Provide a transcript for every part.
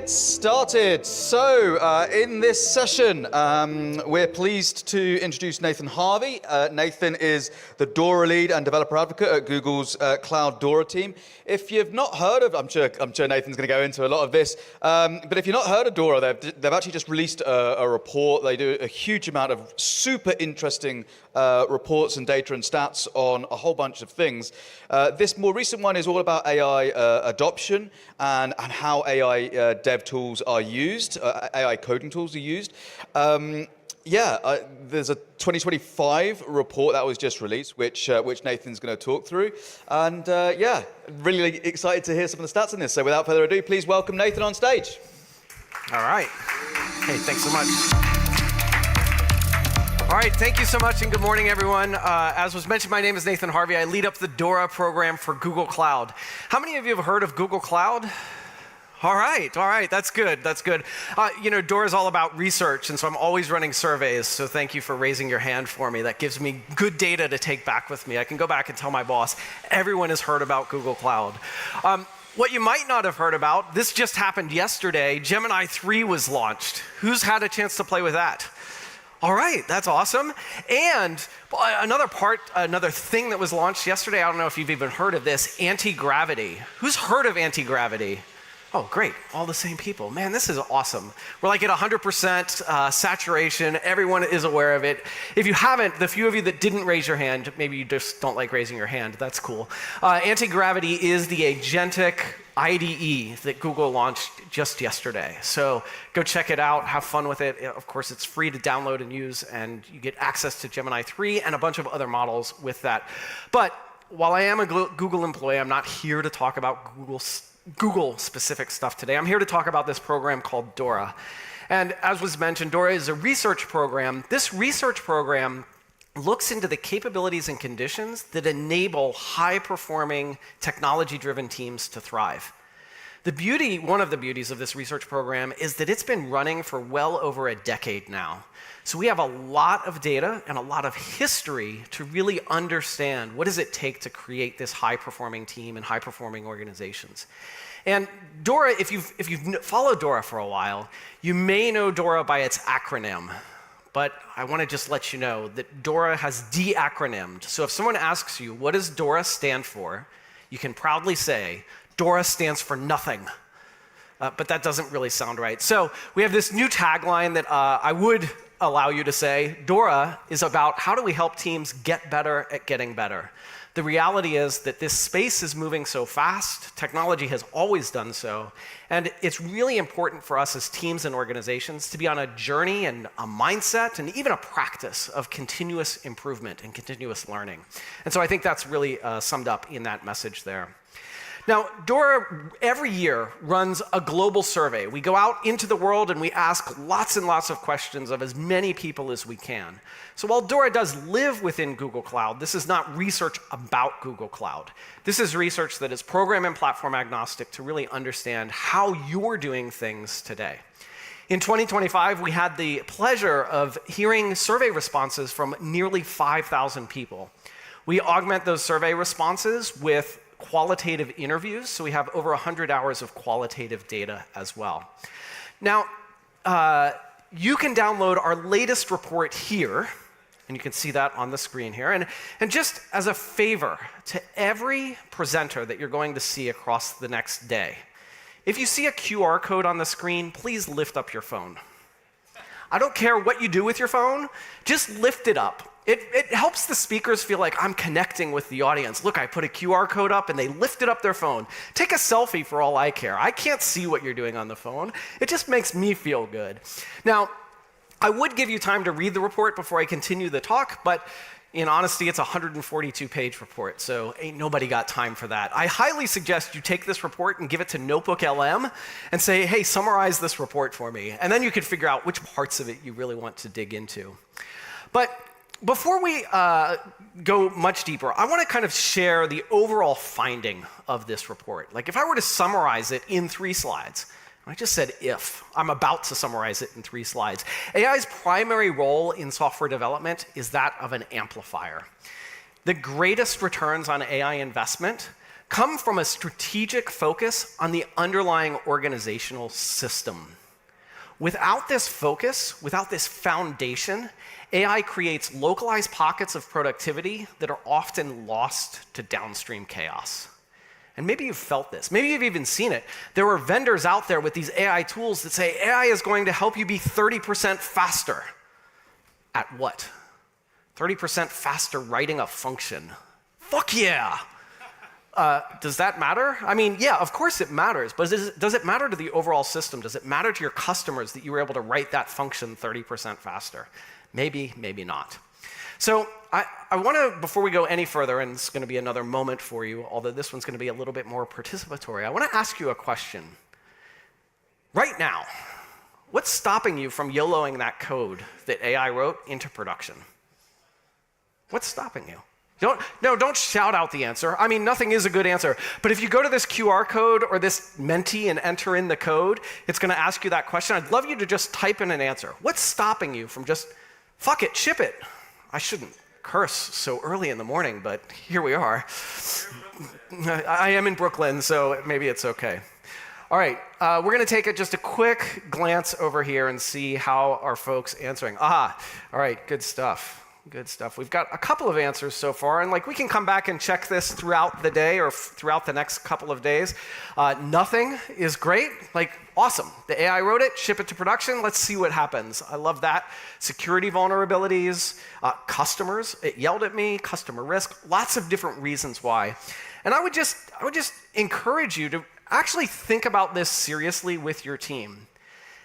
get started. So, in this session, we're pleased to introduce Nathen Harvey. Nathen is the DORA lead and developer advocate at Google's Cloud DORA team. If you've not heard of, I'm sure Nathan's going to go into a lot of this, but if you've not heard of DORA, they've actually just released a report. They do a huge amount of super interesting reports and data and stats on a whole bunch of things. This more recent one is all about AI adoption and how AI dev tools are used, AI coding tools are used. There's a 2025 report that was just released, which Nathan's going to talk through. And really excited to hear some of the stats on this. So without further ado, please welcome Nathen on stage. All right. Hey, thanks so much. All right, thank you so much, and good morning, everyone. As was mentioned, my name is Nathen Harvey. I lead up the DORA program for Google Cloud. How many of you have heard of Google Cloud? All right, that's good. DORA is all about research, and so I'm always running surveys, so thank you for raising your hand for me. That gives me good data to take back with me. I can go back and tell my boss, everyone has heard about Google Cloud. What you might not have heard about, this just happened yesterday, Gemini 3 was launched. Who's had a chance to play with that? All right, that's awesome. And another thing that was launched yesterday, I don't know if you've even heard of this, anti-gravity. Who's heard of anti-gravity? Oh, great, all the same people. Man, this is awesome. We're like at 100% saturation. Everyone is aware of it. If you haven't, the few of you that didn't raise your hand, maybe you just don't like raising your hand. That's cool. Anti-gravity is the agentic IDE that Google launched just yesterday. So go check it out, have fun with it. Of course, it's free to download and use, and you get access to Gemini 3 and a bunch of other models with that. But while I am a Google employee, I'm not here to talk about Google-specific stuff today. I'm here to talk about this program called DORA. And as was mentioned, DORA is a research program. This research program looks into the capabilities and conditions that enable high-performing, technology-driven teams to thrive. One of the beauties of this research program is that it's been running for well over a decade now. So we have a lot of data and a lot of history to really understand what does it take to create this high-performing team and high-performing organizations. And DORA, if you've followed DORA for a while, you may know DORA by its acronym. But I want to just let you know that DORA has de-acronymed. So if someone asks you, what does DORA stand for? You can proudly say, DORA stands for nothing. But that doesn't really sound right. So we have this new tagline that I would allow you to say. DORA is about how do we help teams get better at getting better. The reality is that this space is moving so fast. Technology has always done so. And it's really important for us as teams and organizations to be on a journey and a mindset and even a practice of continuous improvement and continuous learning. And so I think that's really summed up in that message there. Now, DORA every year runs a global survey. We go out into the world and we ask lots and lots of questions of as many people as we can. So while DORA does live within Google Cloud, this is not research about Google Cloud. This is research that is program and platform agnostic to really understand how you're doing things today. In 2025, we had the pleasure of hearing survey responses from nearly 5,000 people. We augment those survey responses with qualitative interviews, so we have over 100 hours of qualitative data as well. Now, you can download our latest report here, and you can see that on the screen here. And just as a favor to every presenter that you're going to see across the next day, if you see a QR code on the screen, please lift up your phone. I don't care what you do with your phone, just lift it up. It helps the speakers feel like I'm connecting with the audience. Look, I put a QR code up and they lifted up their phone. Take a selfie for all I care. I can't see what you're doing on the phone. It just makes me feel good. Now, I would give you time to read the report before I continue the talk, but in honesty, it's a 142-page report, so ain't nobody got time for that. I highly suggest you take this report and give it to Notebook LM and say, hey, summarize this report for me. And then you can figure out which parts of it you really want to dig into. But before we go much deeper, I want to kind of share the overall finding of this report. Like if I were to summarize it in 3 slides, I just said if. I'm about to summarize it in 3 slides. AI's primary role in software development is that of an amplifier. The greatest returns on AI investment come from a strategic focus on the underlying organizational system. Without this focus, without this foundation, AI creates localized pockets of productivity that are often lost to downstream chaos. And maybe you've felt this. Maybe you've even seen it. There are vendors out there with these AI tools that say AI is going to help you be 30% faster. At what? 30% faster writing a function. Fuck yeah! Does that matter? I mean, yeah, of course it matters, but does it matter to the overall system? Does it matter to your customers that you were able to write that function 30% faster? Maybe, maybe not. So I want to, before we go any further, and it's going to be another moment for you, although this one's going to be a little bit more participatory, I want to ask you a question. Right now, what's stopping you from YOLOing that code that AI wrote into production? What's stopping you? Don't shout out the answer. I mean, nothing is a good answer. But if you go to this QR code or this Menti and enter in the code, it's going to ask you that question. I'd love you to just type in an answer. What's stopping you from just, fuck it, ship it? I shouldn't curse so early in the morning, but here we are. I am in Brooklyn, so maybe it's okay. All right, we're going to take just a quick glance over here and see how our folks answering. All right, good stuff. Good stuff. We've got a couple of answers so far, and we can come back and check this throughout the day or throughout the next couple of days. Nothing is great. Awesome. The AI wrote it, ship it to production. Let's see what happens. I love that. Security vulnerabilities, customers. It yelled at me. Customer risk. Lots of different reasons why. And I would just encourage you to actually think about this seriously with your team.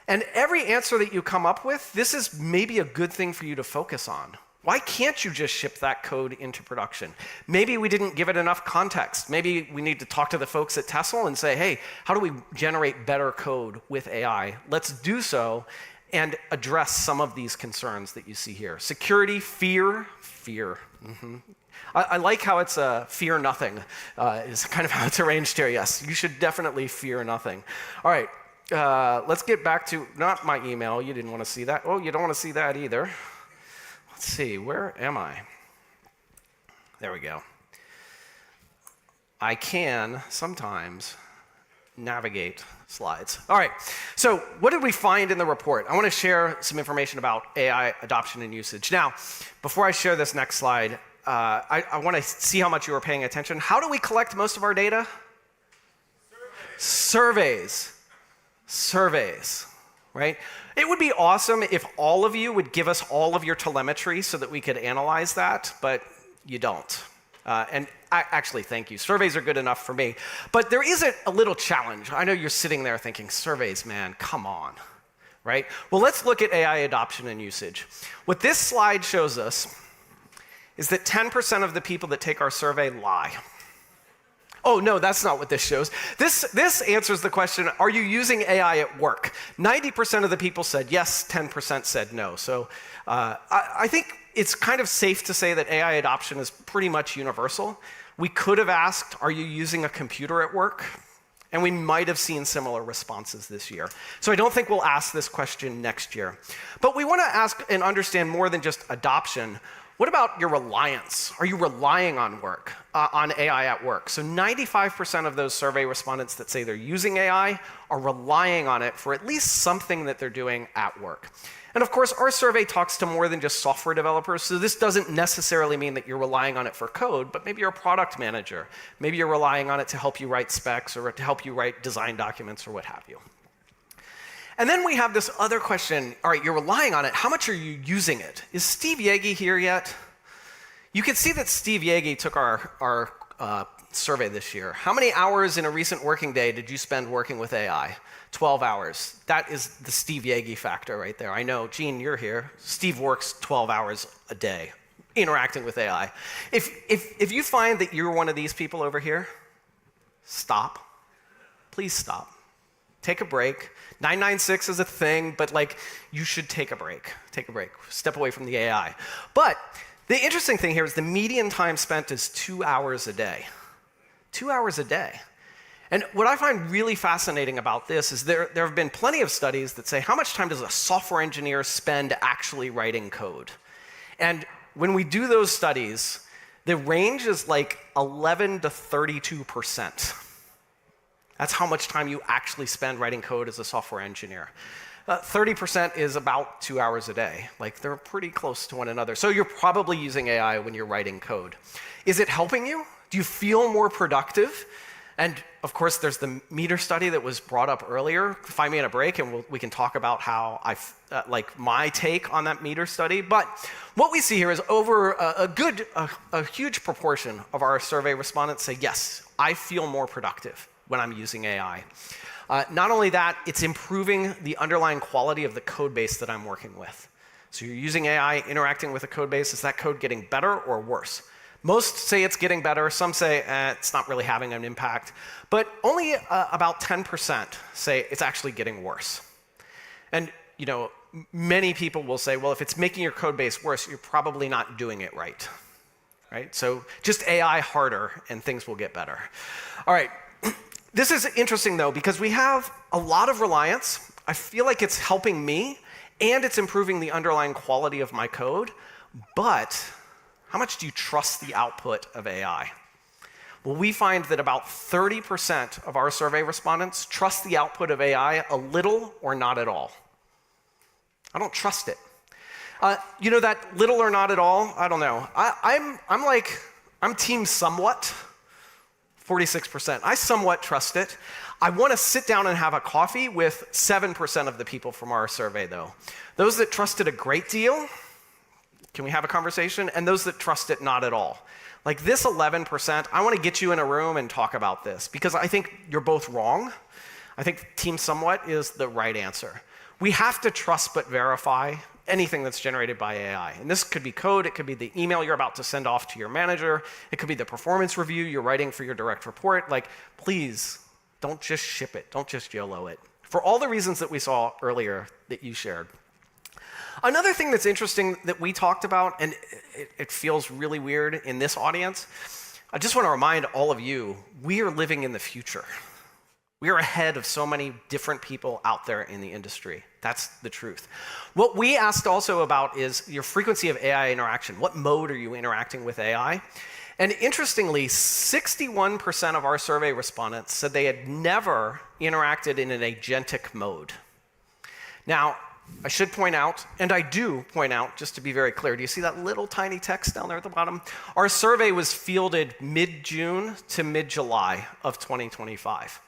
And every answer that you come up with, this is maybe a good thing for you to focus on. Why can't you just ship that code into production? Maybe we didn't give it enough context. Maybe we need to talk to the folks at Tesla and say, hey, how do we generate better code with AI? Let's do so and address some of these concerns that you see here. Security, fear. I like how it's fear nothing is kind of how it's arranged here. Yes, you should definitely fear nothing. All right, let's get back to, not my email. You didn't want to see that. Oh, you don't want to see that either. Let's see, where am I? There we go. I can sometimes navigate slides. All right, so what did we find in the report? I want to share some information about AI adoption and usage. Now, before I share this next slide, I want to see how much you were paying attention. How do we collect most of our data? Surveys. Right? It would be awesome if all of you would give us all of your telemetry so that we could analyze that, but you don't. Actually, thank you. Surveys are good enough for me. But there is a little challenge. I know you're sitting there thinking, surveys, man, come on. Right? Well, let's look at AI adoption and usage. What this slide shows us is that 10% of the people that take our survey lie. Oh, no, that's not what this shows. This answers the question, are you using AI at work? 90% of the people said yes, 10% said no. So I think it's kind of safe to say that AI adoption is pretty much universal. We could have asked, are you using a computer at work? And we might have seen similar responses this year. So I don't think we'll ask this question next year. But we want to ask and understand more than just adoption. What about your reliance? Are you relying on AI at work? So 95% of those survey respondents that say they're using AI are relying on it for at least something that they're doing at work. And of course, our survey talks to more than just software developers, so this doesn't necessarily mean that you're relying on it for code, but maybe you're a product manager. Maybe you're relying on it to help you write specs or to help you write design documents or what have you. And then we have this other question. All right, you're relying on it. How much are you using it? Is Steve Yagi here yet? You can see that Steve Yagi took our survey this year. How many hours in a recent working day did you spend working with AI? 12 hours. That is the Steve Yagi factor right there. I know, Gene, you're here. Steve works 12 hours a day interacting with AI. If you find that you're one of these people over here, stop. Please stop. Take a break. 996 is a thing, but you should take a break. Take a break. Step away from the AI. But the interesting thing here is the median time spent is 2 hours a day. 2 hours a day. And what I find really fascinating about this is there have been plenty of studies that say, how much time does a software engineer spend actually writing code? And when we do those studies, The range is like 11 to 32%. That's how much time you actually spend writing code as a software engineer. 30% is about 2 hours a day. Like, they're pretty close to one another. So you're probably using AI when you're writing code. Is it helping you? Do you feel more productive? And of course, there's the meter study that was brought up earlier. Find me in a break, and we can talk about how like my take on that meter study. But what we see here is over a huge proportion of our survey respondents say, yes, I feel more productive when I'm using AI. Not only that, it's improving the underlying quality of the code base that I'm working with. So you're using AI, interacting with a code base. Is that code getting better or worse? Most say it's getting better. Some say it's not really having an impact. But only about 10% say it's actually getting worse. And many people will say, well, if it's making your code base worse, you're probably not doing it right. Right? So just AI harder, and things will get better. All right. This is interesting, though, because we have a lot of reliance. I feel like it's helping me, and it's improving the underlying quality of my code. But how much do you trust the output of AI? Well, we find that about 30% of our survey respondents trust the output of AI a little or not at all. I don't trust it. That little or not at all? I don't know. I'm team somewhat. 46%. I somewhat trust it. I want to sit down and have a coffee with 7% of the people from our survey, though. Those that trust it a great deal, can we have a conversation? And those that trust it not at all. Like this 11%, I want to get you in a room and talk about this, because I think you're both wrong. I think team somewhat is the right answer. We have to trust but verify anything that's generated by AI. And this could be code, it could be the email you're about to send off to your manager, it could be the performance review you're writing for your direct report. Like, please, don't just ship it, don't just YOLO it. For all the reasons that we saw earlier that you shared. Another thing that's interesting that we talked about, and it feels really weird in this audience, I just want to remind all of you, we are living in the future. We are ahead of so many different people out there in the industry. That's the truth. What we asked also about is your frequency of AI interaction. What mode are you interacting with AI? And interestingly, 61% of our survey respondents said they had never interacted in an agentic mode. Now, I should point out, and I do point out, just to be very clear, do you see that little tiny text down there at the bottom? Our survey was fielded mid-June to mid-July of 2025.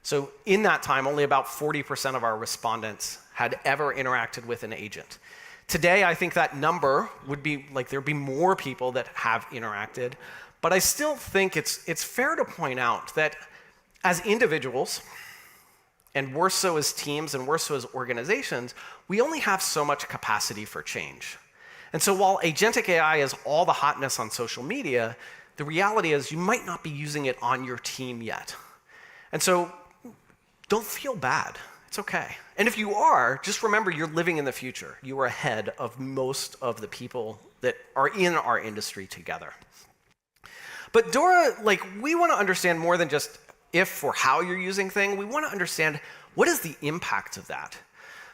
So in that time, only about 40% of our respondents had ever interacted with an agent. Today, I think that number would be, like, there'd be more people that have interacted. But I still think it's fair to point out that as individuals, and worse so as teams and worse so as organizations, we only have so much capacity for change. And so while agentic AI is all the hotness on social media, the reality is you might not be using it on your team yet. And so don't feel bad. It's okay. And if you are, just remember you're living in the future. You are ahead of most of the people that are in our industry together. But DORA, we want to understand more than just if or how you're using things. We want to understand what is the impact of that.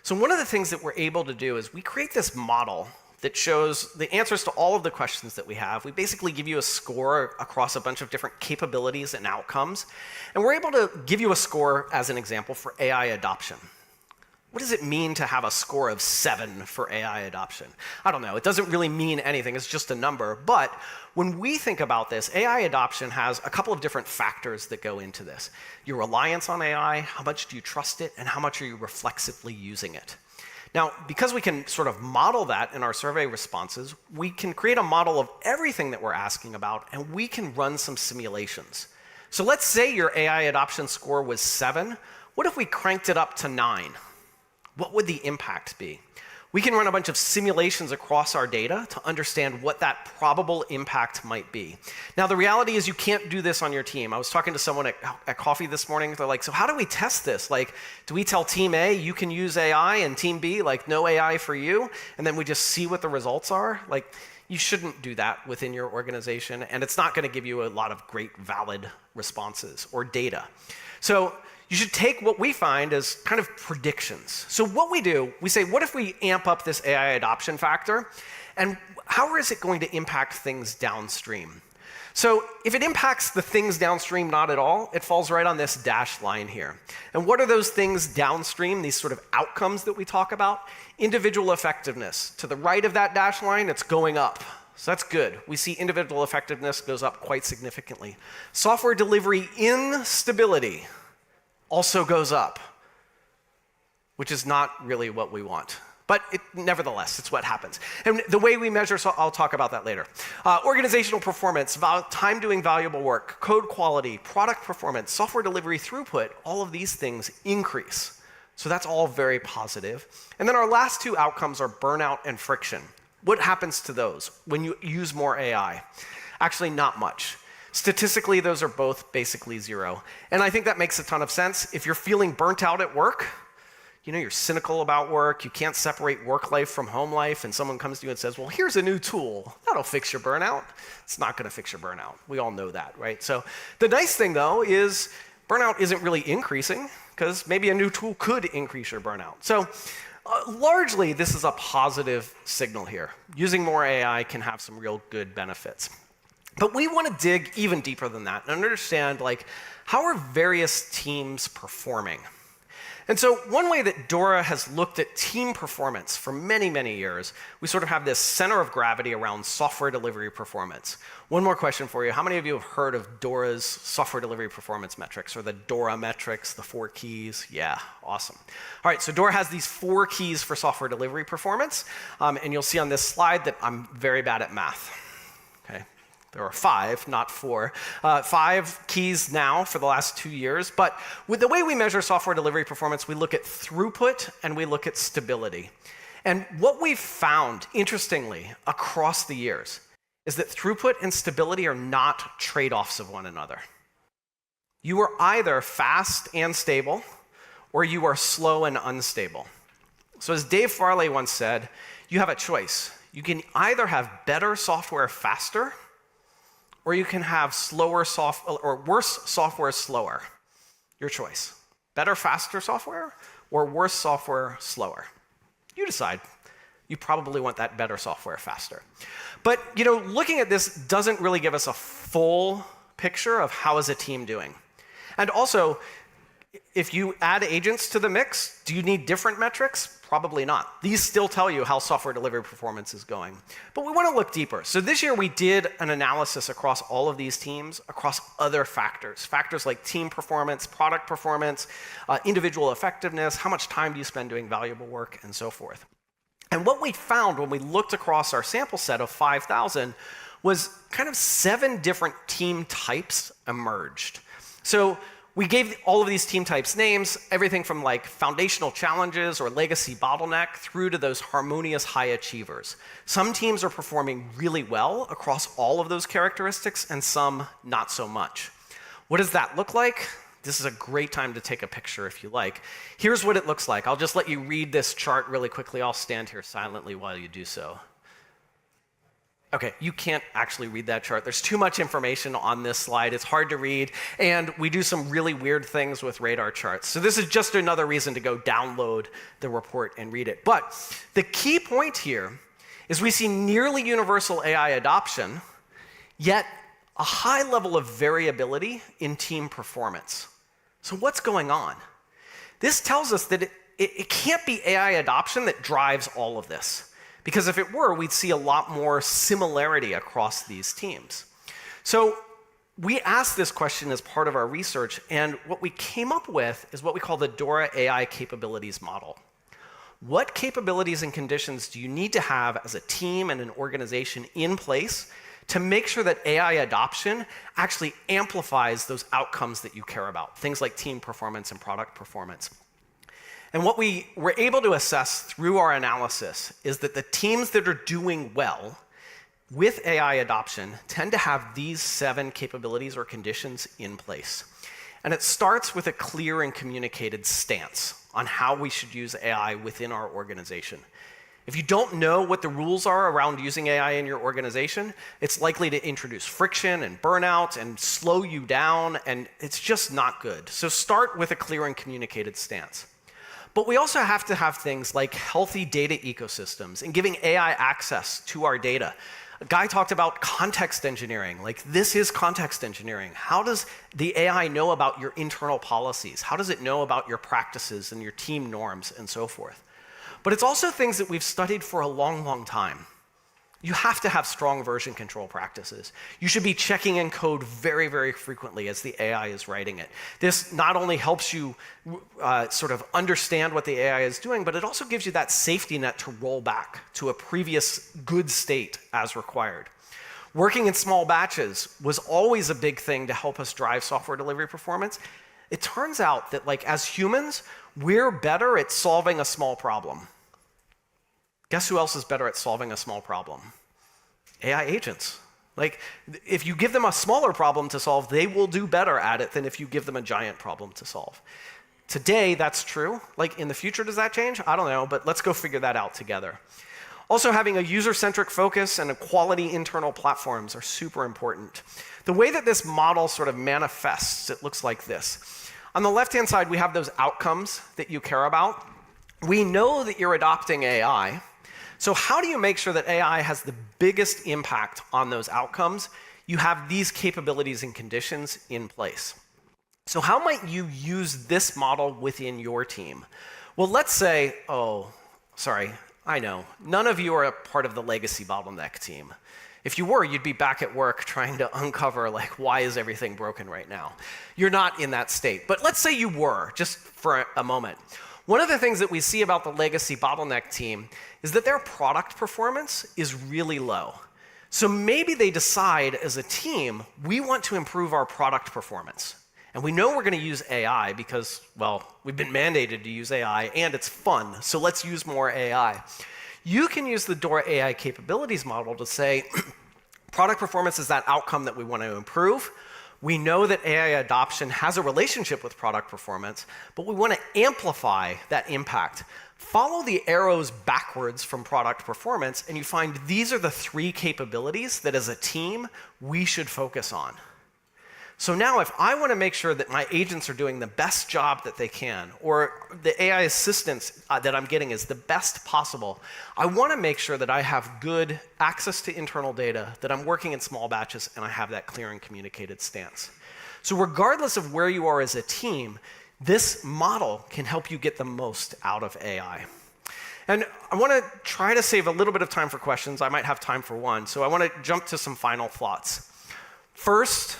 So one of the things that we're able to do is we create this model that shows the answers to all of the questions that we have. We basically give you a score across a bunch of different capabilities and outcomes. And we're able to give you a score as an example for AI adoption. What does it mean to have a score of 7 for AI adoption? I don't know. It doesn't really mean anything. It's just a number. But when we think about this, AI adoption has a couple of different factors that go into this. Your reliance on AI, how much do you trust it, and how much are you reflexively using it? Now, because we can sort of model that in our survey responses, we can create a model of everything that we're asking about, and we can run some simulations. So let's say your AI adoption score was 7. What if we cranked it up to 9? What would the impact be? We can run a bunch of simulations across our data to understand what that probable impact might be. Now, the reality is you can't do this on your team. I was talking to someone at coffee this morning. They're like, so how do we test this? Like, do we tell team A, you can use AI, and team B, like, no AI for you? And then we just see what the results are? Like, you shouldn't do that within your organization, and it's not going to give you a lot of great valid responses or data. So you should take what we find as kind of predictions. So what we do, we say, what if we amp up this AI adoption factor? And how is it going to impact things downstream? So if it impacts the things downstream not at all, it falls right on this dashed line here. And what are those things downstream, these sort of outcomes that we talk about? Individual effectiveness. To the right of that dashed line, it's going up. So that's good. We see individual effectiveness goes up quite significantly. Software delivery instability also goes up, which is not really what we want. But nevertheless, it's what happens. And the way we measure, so I'll talk about that later. Organizational performance, time doing valuable work, code quality, product performance, software delivery throughput, all of these things increase. So that's all very positive. And then our last two outcomes are burnout and friction. What happens to those when you use more AI? Actually, not much. Statistically, those are both basically zero. And I think that makes a ton of sense. If you're feeling burnt out at work, you're cynical about work, you can't separate work life from home life, and someone comes to you and says, well, here's a new tool. That'll fix your burnout. It's not going to fix your burnout. We all know that, right? So the nice thing, though, is burnout isn't really increasing, because maybe a new tool could increase your burnout. So largely, this is a positive signal here. Using more AI can have some real good benefits. But we want to dig even deeper than that and understand, how are various teams performing? And so one way that DORA has looked at team performance for many, many years, we sort of have this center of gravity around software delivery performance. One more question for you. How many of you have heard of DORA's software delivery performance metrics, or the DORA metrics, the 4 keys? Yeah, awesome. All right, so DORA has these 4 keys for software delivery performance, and you'll see on this slide that I'm very bad at math. Okay. There are 5, not 4. 5 keys now for the last 2 years. But with the way we measure software delivery performance, we look at throughput and we look at stability. And what we've found, interestingly, across the years, is that throughput and stability are not trade-offs of one another. You are either fast and stable, or you are slow and unstable. So as Dave Farley once said, you have a choice. You can either have better software faster, or you can have worse software slower. Your choice. Better, faster software, or worse software slower. You decide. You probably want that better software faster. But looking at this doesn't really give us a full picture of how is a team doing. And also, if you add agents to the mix, do you need different metrics? Probably not. These still tell you how software delivery performance is going. But we want to look deeper. So this year we did an analysis across all of these teams, across other factors. Factors like team performance, product performance, individual effectiveness, how much time do you spend doing valuable work, and so forth. And what we found when we looked across our sample set of 5,000 was kind of 7 different team types emerged. So we gave all of these team types names, everything from foundational challenges or legacy bottleneck through to those harmonious high achievers. Some teams are performing really well across all of those characteristics, and some not so much. What does that look like? This is a great time to take a picture if you like. Here's what it looks like. I'll just let you read this chart really quickly. I'll stand here silently while you do so. Okay, you can't actually read that chart. There's too much information on this slide. It's hard to read, and we do some really weird things with radar charts. So this is just another reason to go download the report and read it. But the key point here is we see nearly universal AI adoption, yet a high level of variability in team performance. So what's going on? This tells us that it can't be AI adoption that drives all of this. Because if it were, we'd see a lot more similarity across these teams. So we asked this question as part of our research, and what we came up with is what we call the DORA AI capabilities model. What capabilities and conditions do you need to have as a team and an organization in place to make sure that AI adoption actually amplifies those outcomes that you care about, things like team performance and product performance? And what we were able to assess through our analysis is that the teams that are doing well with AI adoption tend to have these 7 capabilities or conditions in place. And it starts with a clear and communicated stance on how we should use AI within our organization. If you don't know what the rules are around using AI in your organization, it's likely to introduce friction and burnout and slow you down, and it's just not good. So start with a clear and communicated stance. But we also have to have things like healthy data ecosystems and giving AI access to our data. A guy talked about context engineering. Like, this is context engineering. How does the AI know about your internal policies? How does it know about your practices and your team norms and so forth? But it's also things that we've studied for a long, long time. You have to have strong version control practices. You should be checking in code very, very frequently as the AI is writing it. This not only helps you sort of understand what the AI is doing, but it also gives you that safety net to roll back to a previous good state as required. Working in small batches was always a big thing to help us drive software delivery performance. It turns out that, like, as humans, we're better at solving a small problem. Guess who else is better at solving a small problem? AI agents. Like, if you give them a smaller problem to solve, they will do better at it than if you give them a giant problem to solve. Today, that's true. Like, in the future, does that change? I don't know, but let's go figure that out together. Also, having a user-centric focus and a quality internal platforms are super important. The way that this model sort of manifests, it looks like this. On the left-hand side, we have those outcomes that you care about. We know that you're adopting AI. So how do you make sure that AI has the biggest impact on those outcomes? You have these capabilities and conditions in place. So how might you use this model within your team? Well, let's say, oh, sorry, I know, none of you are a part of the legacy bottleneck team. If you were, you'd be back at work trying to uncover, like, why is everything broken right now? You're not in that state. But let's say you were, just for a moment. One of the things that we see about the legacy bottleneck team is that their product performance is really low. So maybe they decide as a team, we want to improve our product performance. And we know we're going to use AI because, well, we've been mandated to use AI and it's fun, so let's use more AI. You can use the DORA AI capabilities model to say, product performance is that outcome that we want to improve. We know that AI adoption has a relationship with product performance, but we want to amplify that impact. Follow the arrows backwards from product performance, and you find these are the 3 capabilities that as a team we should focus on. So now if I want to make sure that my agents are doing the best job that they can, or the AI assistance that I'm getting is the best possible, I want to make sure that I have good access to internal data, that I'm working in small batches, and I have that clear and communicated stance. So regardless of where you are as a team, this model can help you get the most out of AI. And I want to try to save a little bit of time for questions. I might have time for one, so I want to jump to some final thoughts. First,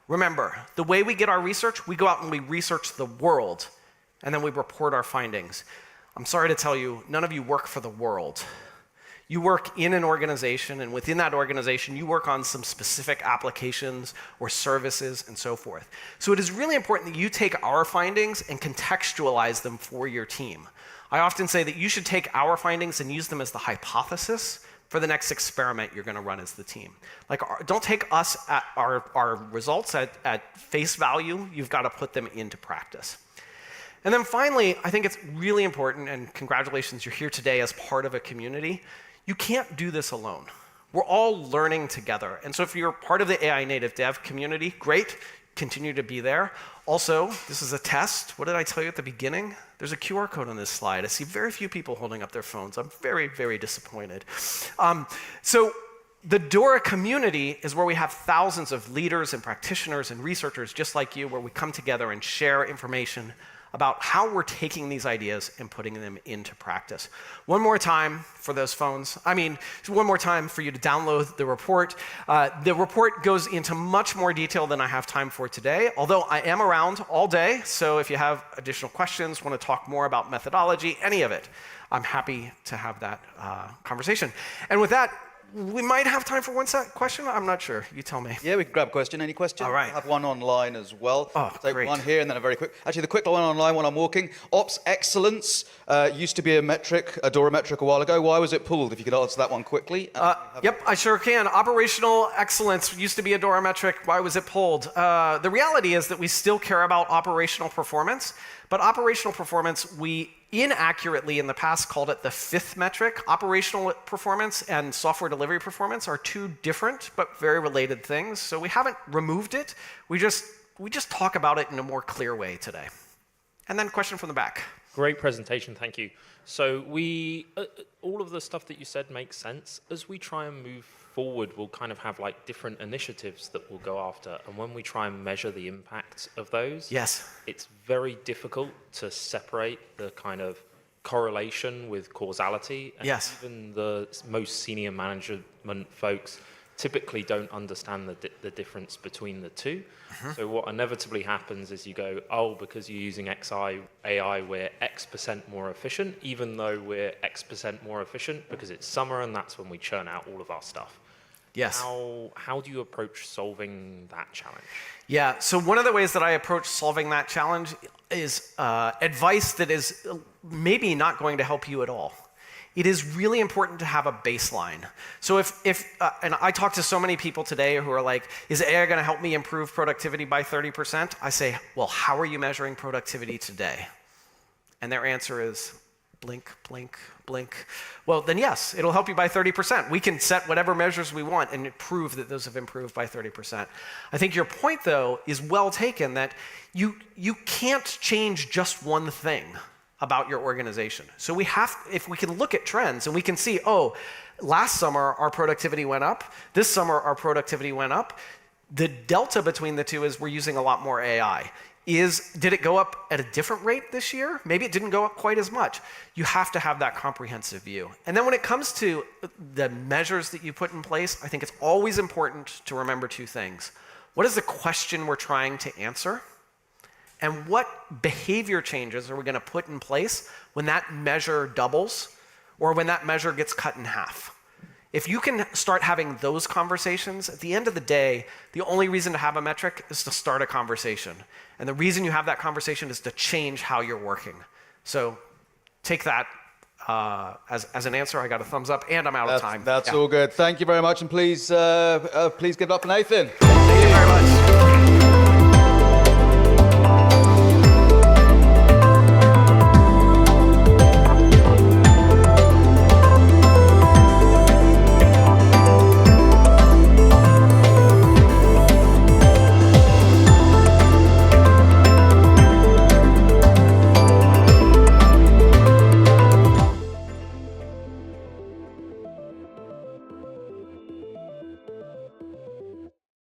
remember, the way we get our research, we go out and we research the world, and then we report our findings. I'm sorry to tell you, none of you work for the world. You work in an organization, and within that organization, you work on some specific applications or services and so forth. So it is really important that you take our findings and contextualize them for your team. I often say that you should take our findings and use them as the hypothesis for the next experiment you're going to run as the team. Like, don't take us at our results at face value. You've got to put them into practice. And then finally, I think it's really important, and congratulations, you're here today as part of a community. You can't do this alone. We're all learning together. And so if you're part of the AI native dev community, great, continue to be there. Also, this is a test. What did I tell you at the beginning? There's a QR code on this slide. I see very few people holding up their phones. I'm very, very disappointed. So the DORA community is where we have thousands of leaders and practitioners and researchers just like you, where we come together and share information about how we're taking these ideas and putting them into practice. One more time for those phones. One more time for you to download the report. The report goes into much more detail than I have time for today, although I am around all day, so if you have additional questions, want to talk more about methodology, any of it, I'm happy to have that conversation. And with that, we might have time for one question. I'm not sure. You tell me. Yeah, we can grab a question. Any question? All right. I have one online as well. Oh, Take great. one here and then a very quick. Actually, the quick one online when I'm walking. Ops excellence used to be a metric, a DORA metric a while ago. Why was it pulled? If you could answer that one quickly. Yep, I sure can. Operational excellence used to be a DORA metric. Why was it pulled? The reality is that we still care about operational performance, but operational performance, we inaccurately in the past called it the 5th metric. Operational performance and software delivery performance are 2 different but very related things. So we haven't removed it. We just talk about it in a more clear way today. And then question from the back. Great presentation, thank you. So all of the stuff that you said makes sense. As we try and move forward, we'll kind of have like different initiatives that we'll go after. And when we try and measure the impact of those, Yes. it's very difficult to separate the kind of correlation with causality. And Yes. even the most senior management folks typically don't understand the difference between the two. So what inevitably happens is you go, oh, because you're using AI, we're X% more efficient, even though we're X% more efficient because it's summer and that's when we churn out all of our stuff. Yes. How do you approach solving that challenge? Yeah, so one of the ways that I approach solving that challenge is advice that is maybe not going to help you at all. It is really important to have a baseline. So and I talk to so many people today who are like, is AI going to help me improve productivity by 30%? I say, well, how are you measuring productivity today? And their answer is blink, blink, blink. Well, then yes, it'll help you by 30%. We can set whatever measures we want and prove that those have improved by 30%. I think your point, though, is well taken that you can't change just one thing about your organization. So if we can look at trends and we can see, oh, last summer our productivity went up, this summer our productivity went up, the delta between the two is we're using a lot more AI. Did it go up at a different rate this year? Maybe it didn't go up quite as much. You have to have that comprehensive view. And then when it comes to the measures that you put in place, I think it's always important to remember two things. What is the question we're trying to answer? And what behavior changes are we going to put in place when that measure doubles or when that measure gets cut in half? If you can start having those conversations, at the end of the day, the only reason to have a metric is to start a conversation. And the reason you have that conversation is to change how you're working. So take that as an answer. I got a thumbs up, and I'm out of time. That's all good. Thank you very much, and please give it up for Nathen. Thank you very much.